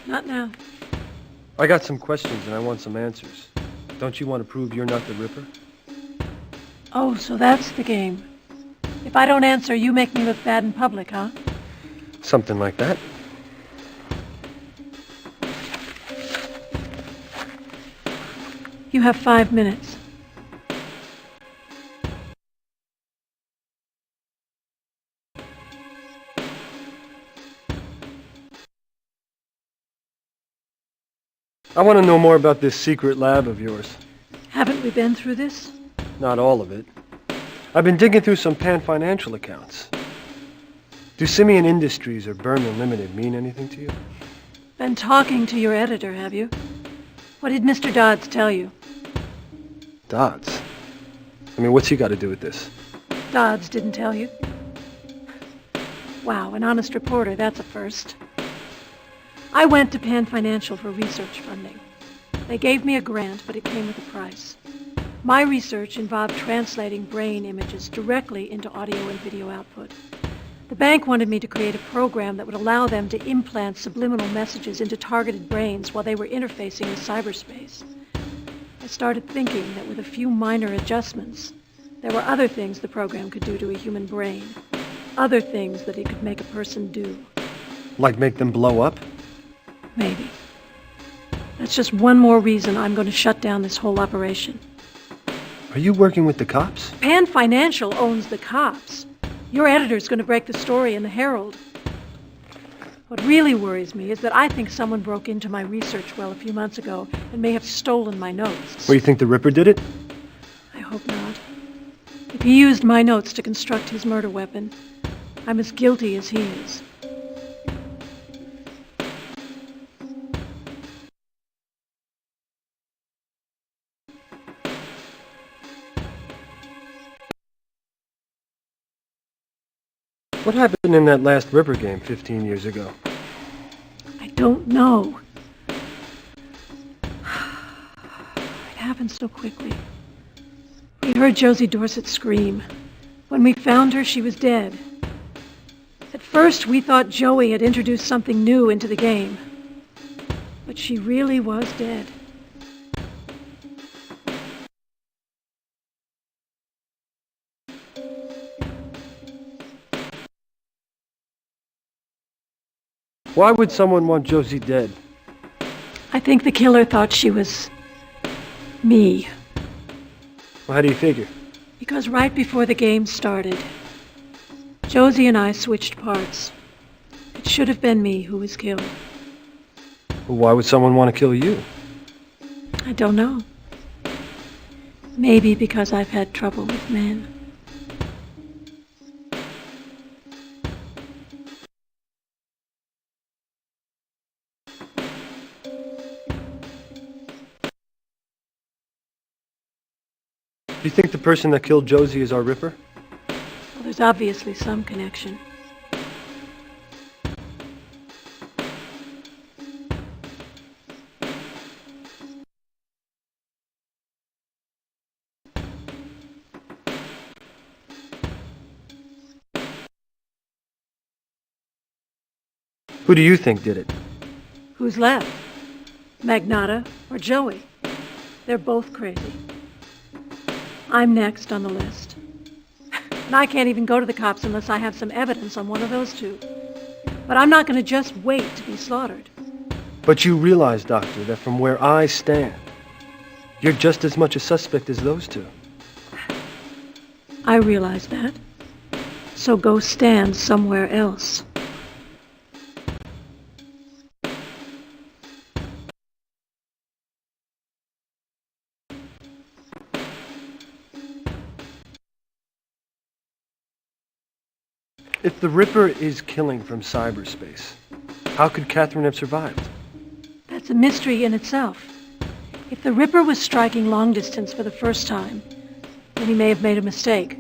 Not now. I got some questions and I want some answers. Don't you want to prove you're not the Ripper? Oh, so that's the game. If I don't answer, you make me look bad in public, huh? Something like that. You have 5 minutes. I want to know more about this secret lab of yours. Haven't we been through this? Not all of it. I've been digging through some Pan financial accounts. Do Simeon Industries or Berman Limited mean anything to you? Been talking to your editor, have you? What did Mr. Dodds tell you? Dodds? I mean, what's he got to do with this? Dodds didn't tell you? Wow, an honest reporter, that's a first. I went to Pan Financial for research funding. They gave me a grant, but it came with a price. My research involved translating brain images directly into audio and video output. The bank wanted me to create a program that would allow them to implant subliminal messages into targeted brains while they were interfacing with cyberspace. I started thinking that with a few minor adjustments, there were other things the program could do to a human brain. Other things that it could make a person do. Like make them blow up? Maybe. That's just one more reason I'm going to shut down this whole operation. Are you working with the cops? Pan Financial owns the cops. Your editor's going to break the story in the Herald. What really worries me is that I think someone broke into my research well a few months ago and may have stolen my notes. Well, you think the Ripper did it? I hope not. If he used my notes to construct his murder weapon, I'm as guilty as he is. What happened in that last Ripper game 15 years ago? I don't know. It happened so quickly. We heard Josie Dorset scream. When we found her, she was dead. At first, we thought Joey had introduced something new into the game. But she really was dead. Why would someone want Josie dead? I think the killer thought she was me. Well, how do you figure? Because right before the game started, Josie and I switched parts. It should have been me who was killed. Well, why would someone want to kill you? I don't know. Maybe because I've had trouble with men. Do you think the person that killed Josie is our Ripper? Well, there's obviously some connection. Who do you think did it? Who's left? Magnata or Joey? They're both crazy. I'm next on the list. And I can't even go to the cops unless I have some evidence on one of those two. But I'm not going to just wait to be slaughtered. But you realize, Doctor, that from where I stand, you're just as much a suspect as those two. I realize that. So go stand somewhere else. If the Ripper is killing from cyberspace, how could Catherine have survived? That's a mystery in itself. If the Ripper was striking long distance for the first time, then he may have made a mistake.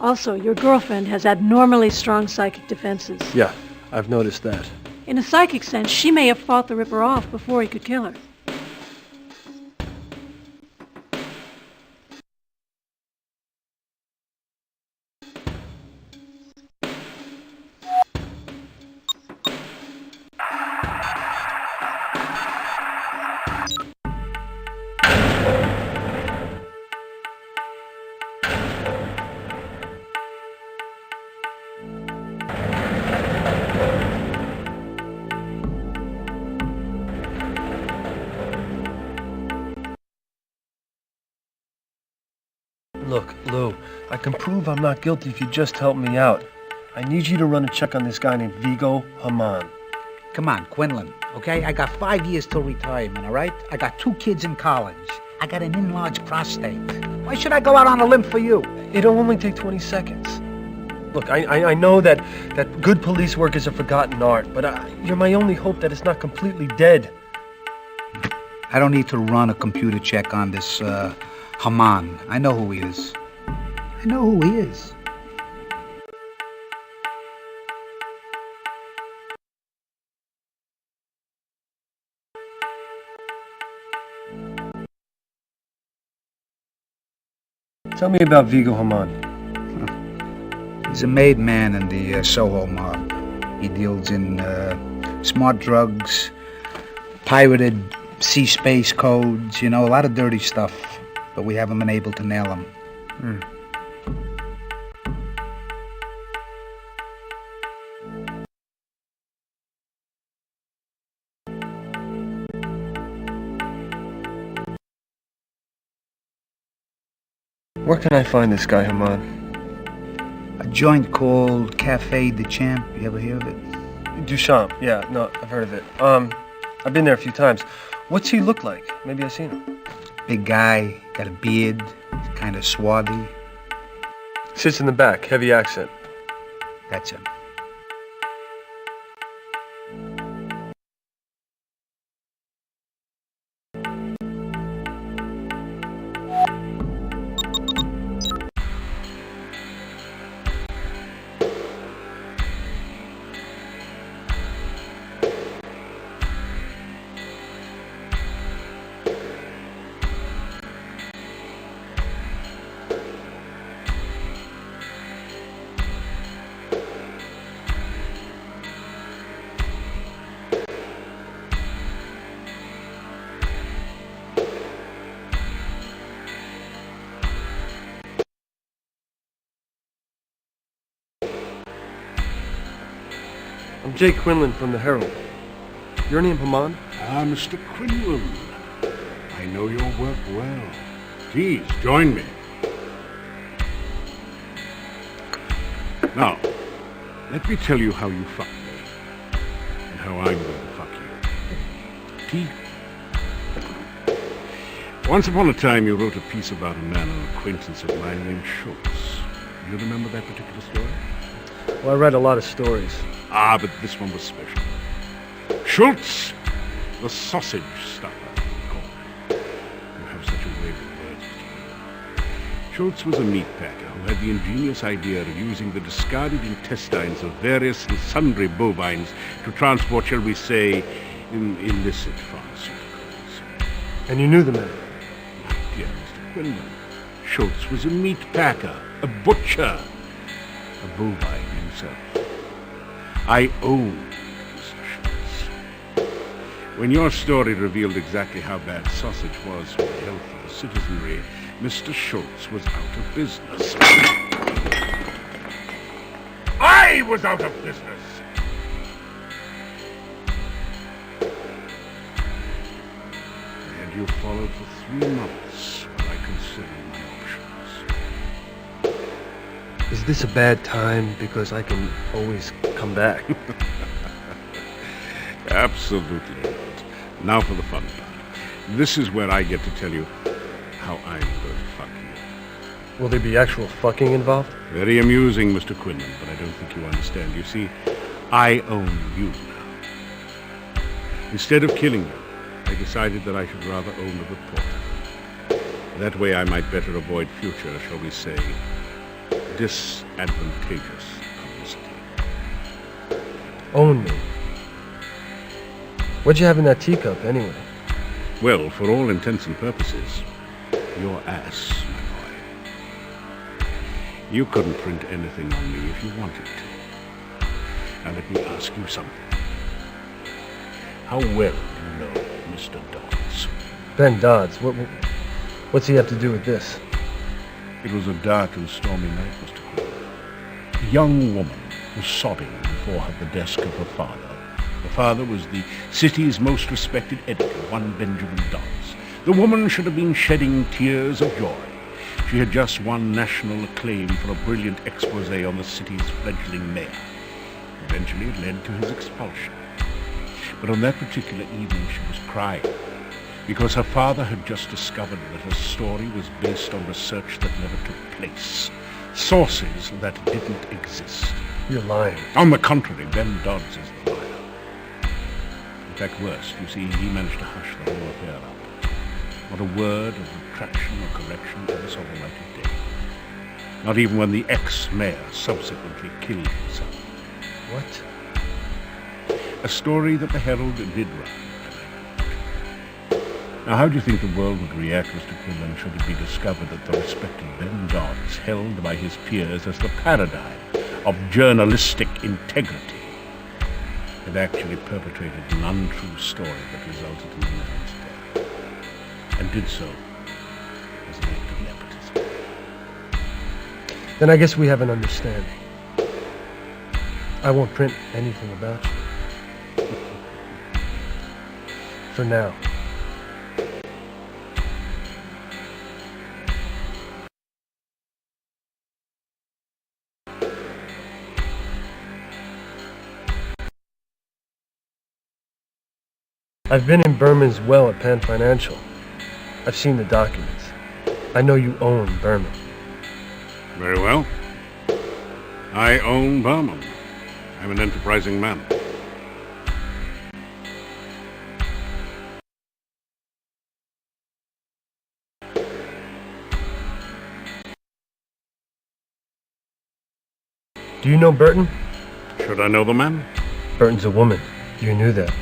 Also, your girlfriend has abnormally strong psychic defenses. Yeah, I've noticed that. In a psychic sense, she may have fought the Ripper off before he could kill her. Look, Lou, I can prove I'm not guilty if you just help me out. I need you to run a check on this guy named Vigo Haman. Come on, Quinlan, okay? I got 5 years till retirement, all right? I got 2 kids in college. I got an enlarged prostate. Why should I go out on a limb for you? It'll only take 20 seconds. Look, I know that good police work is a forgotten art, but you're my only hope that it's not completely dead. I don't need to run a computer check on this, Haman. I know who he is. I know who he is. Tell me about Vigo Haman. He's a made man in the Soho mob. He deals in smart drugs, pirated sea-space codes, you know, a lot of dirty stuff. But we haven't been able to nail him. Where can I find this guy, Haman? A joint called Cafe de Champ. You ever hear of it? Duchamp, yeah, no, I've heard of it. I've been there a few times. What's he look like? Maybe I've seen him. Big guy, got a beard, kind of swarthy. Sits in the back, heavy accent. That's him. I'm Jake Quinlan from the Herald. Your name, Haman? Mr. Quinlan. I know your work well. Please, join me. Now, let me tell you how you fucked me, and how I'm going to fuck you. T. Once upon a time, you wrote a piece about a man, an acquaintance of mine named Schultz. You remember that particular story? Well, I read a lot of stories. Ah, but this one was special. Schultz, the sausage stuffer, he called him. You have such a way with words, Mr. Quinlan. Schultz was a meat packer who had the ingenious idea of using the discarded intestines of various and sundry bovines to transport, shall we say, illicit pharmaceuticals. And you knew the man? My dear Mr. Quinlan, Schultz was a meat packer, a butcher, a bovine himself. I owned this When your story revealed exactly how bad sausage was for the health of the citizenry, Mr. Schultz was out of business. I was out of business! And you followed for 3 months while I considered my options. Is this a bad time because I can always come back? Absolutely not. Now for the fun part. This is where I get to tell you how I'm going to fuck you. Will there be actual fucking involved? Very amusing, Mr. Quinlan, but I don't think you understand. You see, I own you now. Instead of killing you, I decided that I should rather own the reporter. That way I might better avoid future, shall we say, disadvantageous publicity. Own me? What'd you have in that teacup, anyway? Well, for all intents and purposes, your ass, my boy. You couldn't print anything on me if you wanted to. Now let me ask you something. How well do you know Mr. Dodds? Ben Dodds? What's he have to do with this? It was a dark and stormy night, Mr. Quinlan. A young woman was sobbing before the desk of her father. The father was the city's most respected editor, one Benjamin Dodds. The woman should have been shedding tears of joy. She had just won national acclaim for a brilliant expose on the city's fledgling mayor. Eventually it led to his expulsion. But on that particular evening she was crying because her father had just discovered that her story was based on research that never took place. Sources that didn't exist. You're lying. On the contrary, Ben Dodds is the liar. In fact, worse, you see, he managed to hush the whole affair up. Not a word of retraction or correction ever saw the light of day. Not even when the ex-mayor subsequently killed himself. What? A story that the Herald did run. Now, how do you think the world would react, Mr. Quinlan, should it be discovered that the respected Ben Dodds, held by his peers as the paradigm of journalistic integrity, had actually perpetrated an untrue story that resulted in the man's death, and did so as an act of nepotism? Then I guess we have an understanding. I won't print anything about you. For now. I've been in Berman's well at Pan Financial. I've seen the documents. I know you own Berman. Very well. I own Berman. I'm an enterprising man. Do you know Burton? Should I know the man? Burton's a woman. You knew that.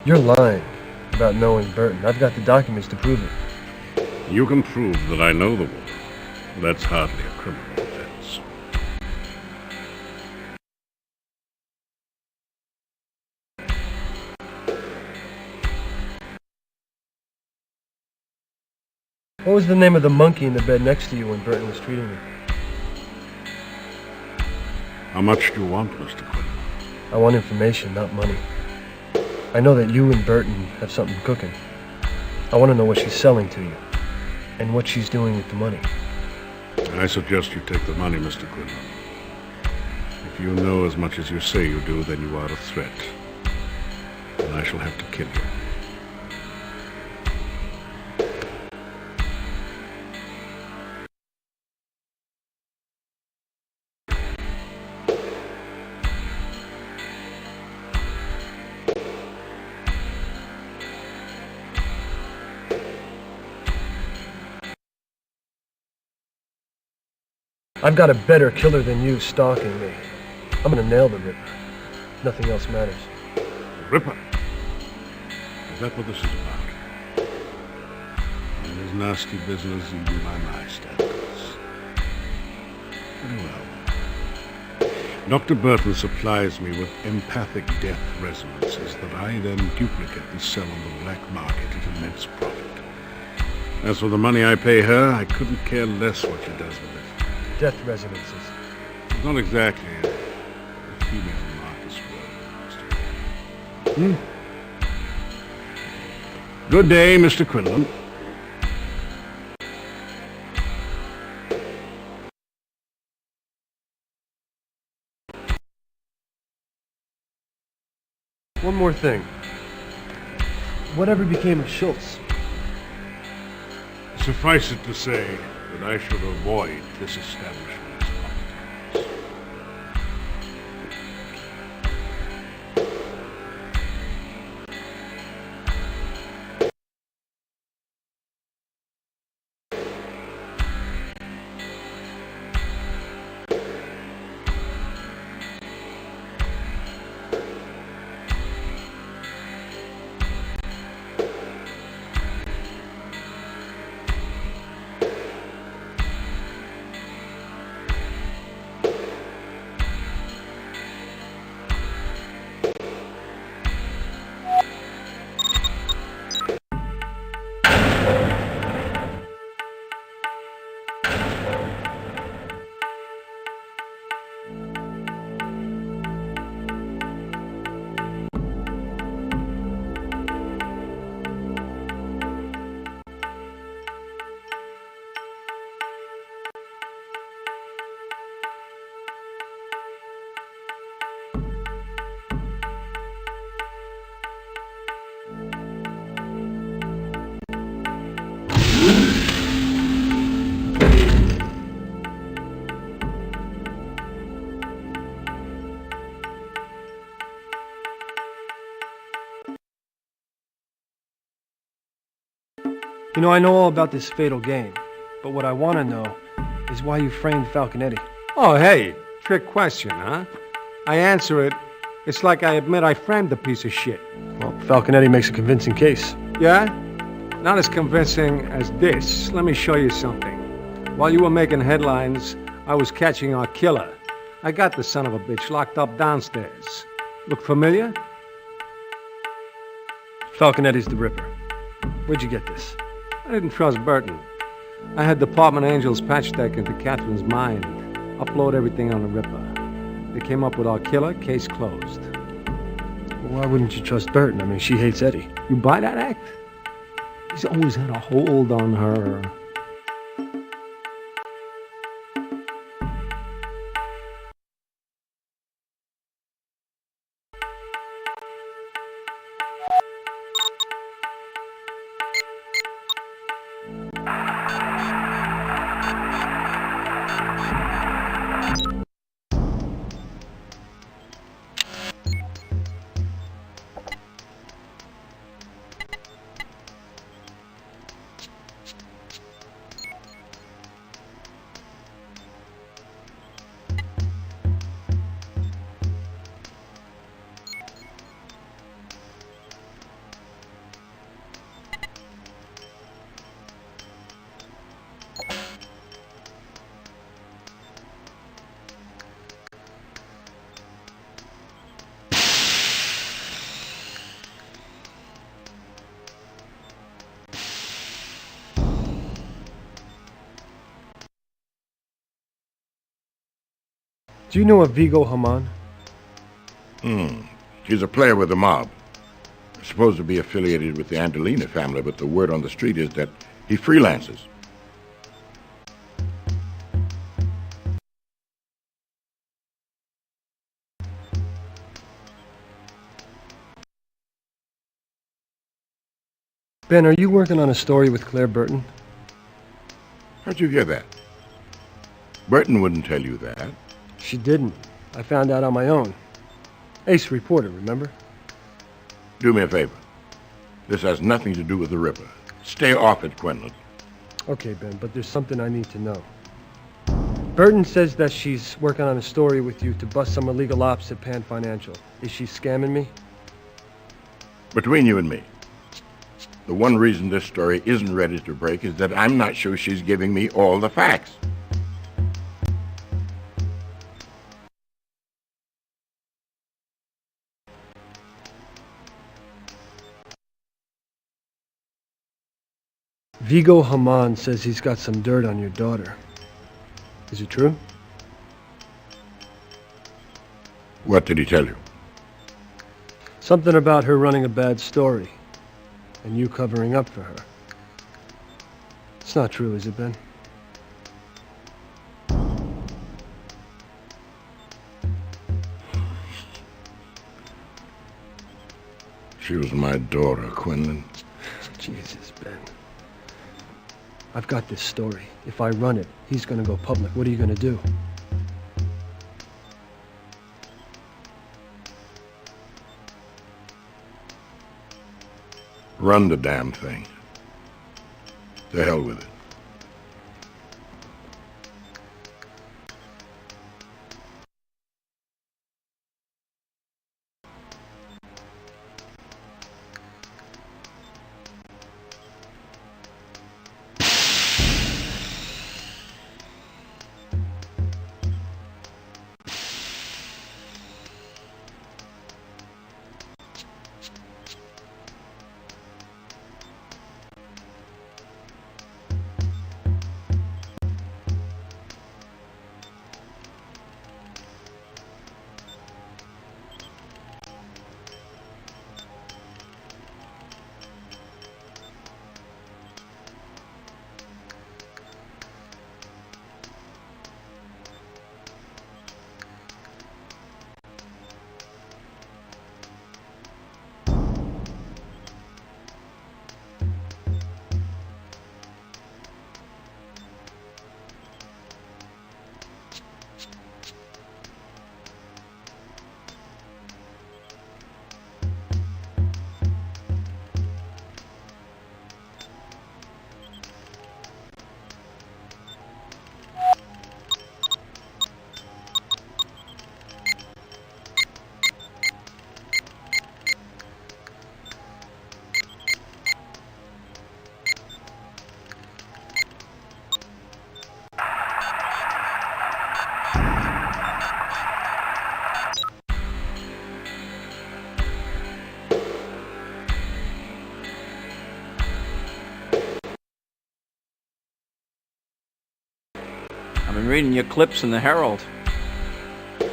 You're lying about knowing Burton. I've got the documents to prove it. You can prove that I know the woman. That's hardly a criminal offense. What was the name of the monkey in the bed next to you when Burton was treating you? How much do you want, Mr. Quinlan? I want information, not money. I know that you and Burton have something cooking. I want to know what she's selling to you, and what she's doing with the money. I suggest you take the money, Mr. Quinlan. If you know as much as you say you do, then you are a threat. And I shall have to kill you. I've got a better killer than you stalking me. I'm gonna nail the Ripper. Nothing else matters. The Ripper? Is that what this is about? nasty business even by my standards. Very well. Dr. Burton supplies me with empathic death resonances that I then duplicate and sell on the black market at immense profit. As for the money I pay her, I couldn't care less what she does with it. Death resonances. It's not exactly a female Marcus word. Good day, Mr. Quinlan. One more thing. Whatever became of Schultz? Suffice it to say that I should avoid this establishment's properties. You know, I know all about this fatal game, but what I want to know is why you framed Falconetti. Oh, hey, trick question, huh? I answer it, it's like I admit I framed the piece of shit. Well, Falconetti makes a convincing case. Yeah? Not as convincing as this. Let me show you something. While you were making headlines, I was catching our killer. I got the son of a bitch locked up downstairs. Look familiar? Falconetti's the Ripper. Where'd you get this? I didn't trust Burton. I had Department Angels patch deck into Catherine's mind, upload everything on the Ripper. They came up with our killer, case closed. Well, why wouldn't you trust Burton? I mean, she hates Eddie. You buy that act? He's always had a hold on her. Do you know a Vigo Haman? He's a player with the mob. Supposed to be affiliated with the Andolina family, but the word on the street is that he freelances. Ben, are you working on a story with Claire Burton? How'd you hear that? Burton wouldn't tell you that. She didn't. I found out on my own. Ace reporter, remember? Do me a favor. This has nothing to do with the Ripper. Stay off it, Quinlan. Okay, Ben, but there's something I need to know. Burton says that she's working on a story with you to bust some illegal ops at Pan Financial. Is she scamming me? Between you and me, The one reason this story isn't ready to break is that I'm not sure she's giving me all the facts. Vigo Haman says he's got some dirt on your daughter. Is it true? What did he tell you? Something about her running a bad story, and you covering up for her. It's not true, is it, Ben? She was my daughter, Quinlan. Jesus, Ben. I've got this story. If I run it, he's gonna go public. What are you gonna do? Run the damn thing. To hell with it. I've been reading your clips in the Herald.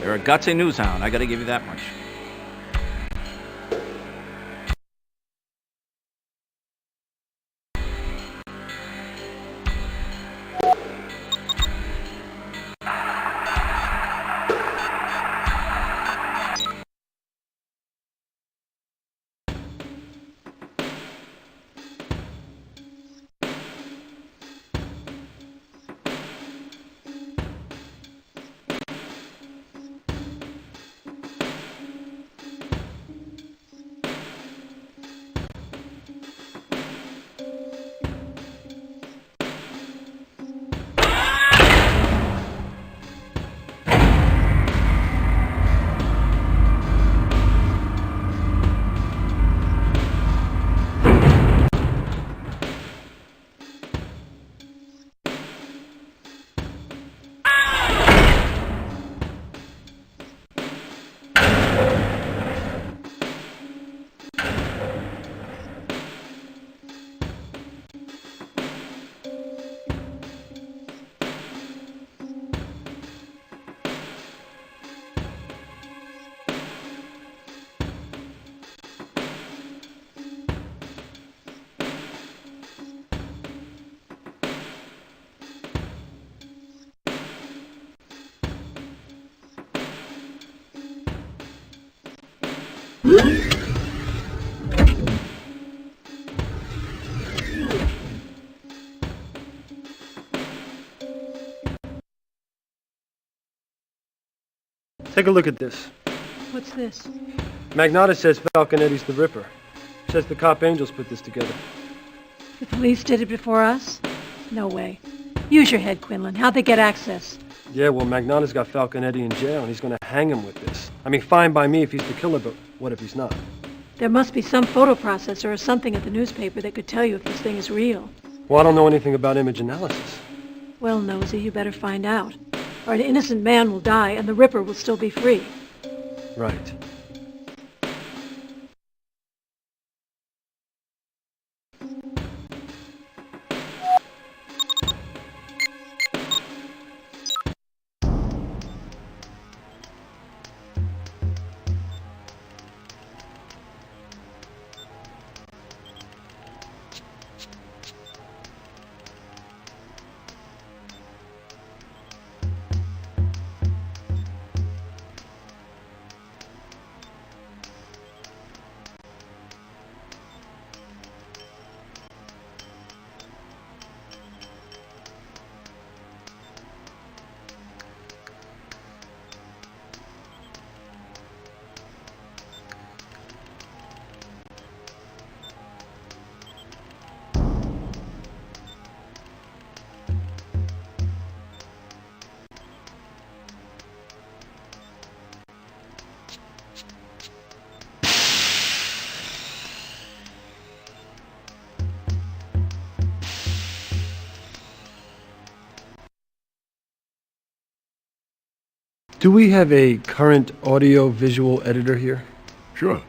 You're a gutsy news hound, I gotta give you that much. Take a look at this. What's this? Magnata says Falconetti's the Ripper. Says the cop angels put this together. The police did it before us? No way. Use your head, Quinlan. How'd they get access? Yeah, well, Magnata's got Falconetti in jail, and he's gonna hang him with this. I mean, fine by me if he's the killer, but what if he's not? There must be some photo processor or something at the newspaper that could tell you if this thing is real. Well, I don't know anything about image analysis. Well, Nosy, you better find out. Or an innocent man will die and the Ripper will still be free. Right. Do we have a current audio-visual editor here? Sure.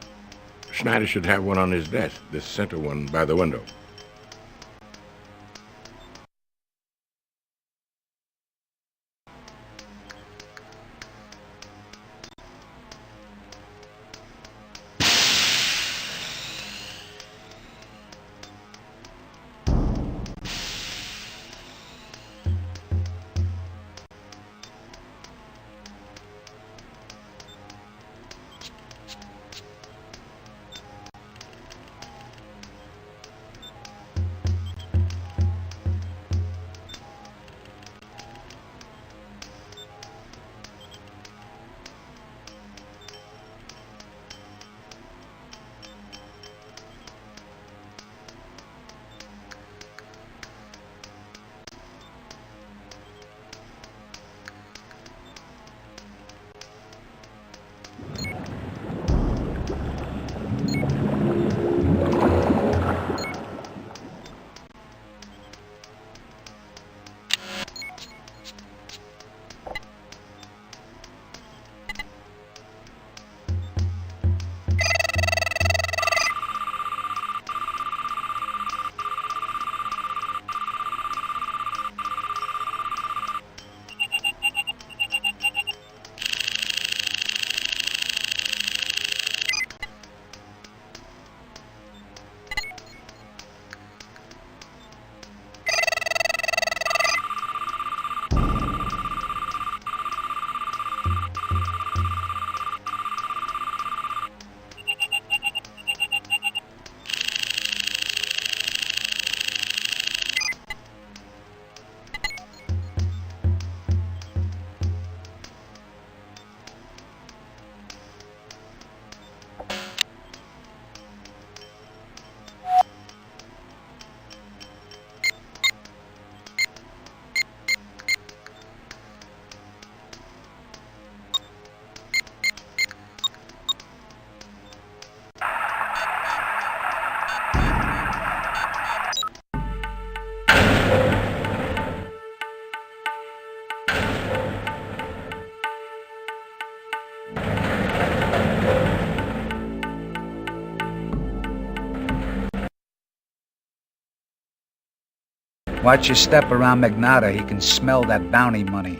Schneider should have one on his desk, this center one by the window. Watch your step around Magnata. He can smell that bounty money.